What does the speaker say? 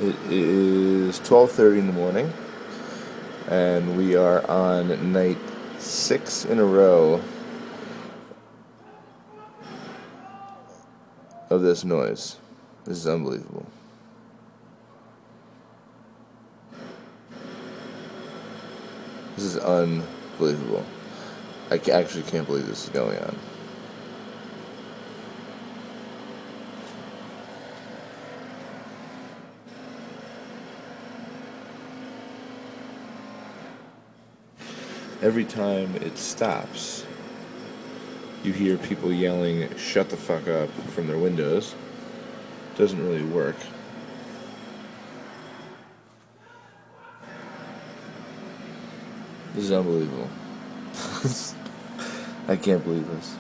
It is 12:30 in the morning, and we are on night 6 in a row of this noise. This is unbelievable. This is unbelievable. I actually can't believe this is going on. Every time it stops, you hear people yelling, "Shut the fuck up," from their windows. Doesn't really work. This is unbelievable. I can't believe this.